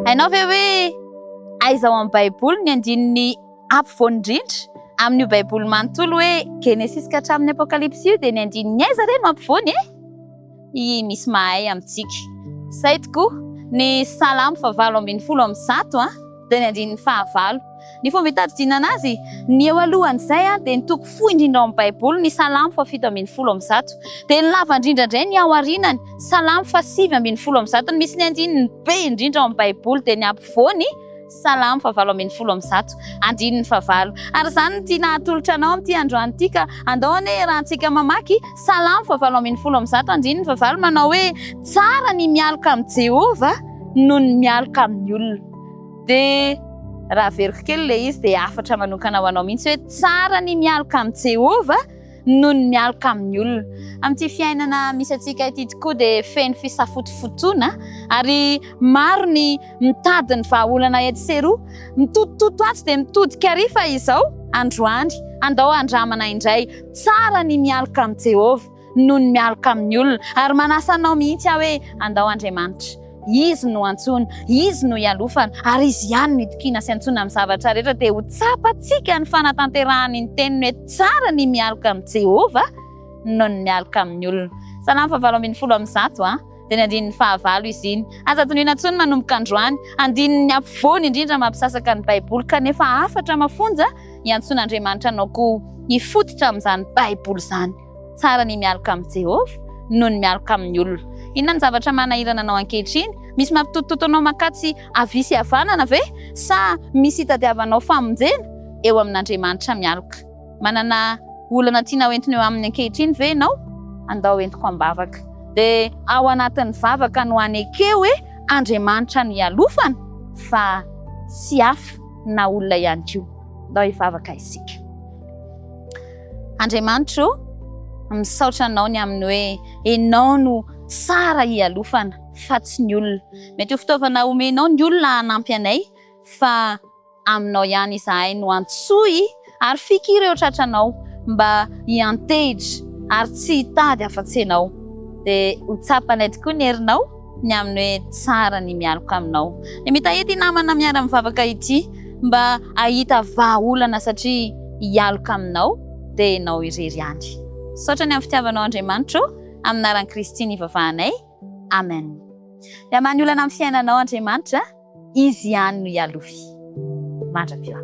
hainao ve hoe aizao amin'ny baiboly ny andininy ampovoany indrindra amin'io baiboly manontolo hoe Genesis ka hatramin'ny Apokalipsy io dia ny andininy aiza re no ampovoany misy mahay amintsika. Izay tokoa ny Salamo 7:100 dia ny andininy 9. Ny fomba hitadidiana azy ny eo alohan'izay dia ny toko fohy indrindra ao amin'ny baiboly ny Salamo 7:100 dia ny lava indrindra indray ny ao aorinany Salamo 7:100 misy ny andininy be indrindra ao amin'ny baiboly dia ny ampovoany Salamo 7:100 andininy 9. Ary izany no tiana hatolotra anao amin'ity androany ity ka andaony rahantsika mamaky Salamo 7:100 andininy 9 manao hoe tsara ny mialoka amin'ny Jehova noho ny mialoka amin'ny olona. Dia raha veriko kely ilay izy dia afatra manokana ho anao mihitsy hoe tsara ny mialoka amin'ny Jehova noho ny mialoka amin'ny olona. Amin'ity fiainana misy antsika ity tokoa dia feno fisafotofotoana ary maro ny mitady ny vahaolana etsy sy eroa, mitotototo atsy dia mitodika arifa izao androany andao andramana indray tsara ny mialoka amin'ny Jehova noho ny mialoka amin'ny olona ary manasa anao mihitsy aho hoe andao Andriamanitra. Izy no antsoina, izy no ialofana ary izy ihany no itokiana sy antsoina amin'ny zavatra rehetra dia ho tsapantsika ny fanatanterahany ny teniny hoe tsara ny mialoka amin'ny Jehova noho ny mialoka amin'ny olona. Salamo 7:100 dia ny andininy 9 izy iny. Aza tonoina intsony manomboka androany andininy ampovoany indrindra mampisasaka ny baiboly kanefa afatra mafonja iantsoan'Andriamanitra anao koa hifototra amin'izany baiboly izany. Tsara ny mialoka amin'ny Jehova noho ny mialoka amin'ny olona. Inona ny zavatra manahirana anao ankehitriny? Misy mampitotototo anao makatsy avia sy havanana ve? Sa misy hitadiavanao famonjena eo amin'Andriamanitra mialoka? Manana olana tiana hoentiny eo amin'ny ankehitriny ve ianao? Andao entiko ambavaka. Dia ao anatin'ny vavaka no anekeo hoe Andriamanitra no ialofana fa tsy hafa na olona ihany koa. Andao hivavaka isika. Andriamanitra misaotra anao ny amin'ny hoe ianao no tsara ialofana fa tsy ny olona. Mety ho fitaovana omenao ny olona hanampy anay fa aminao ihany izahay no antsoy ary fikiry ireo tratranao mba hiantehitra ary tsy hitady afa-tsy ianao. Dia ho tsapanay tokoa ny herinao ny amin'ny hoe tsara ny mialoka aminao. Dia mitahety namana miara-mivavaka ity mba ahita vahaolana satria hialoka aminao dia ianao irery ihany. Saotra ny amin'ny fitiavanao Andriamanitra amin'ny anaran'i Kristy ny vavahanay. Amen. Dia amany olana amin'ny fiainanao Andriamanitra, izy ihany no ialofy. Mandra-pio.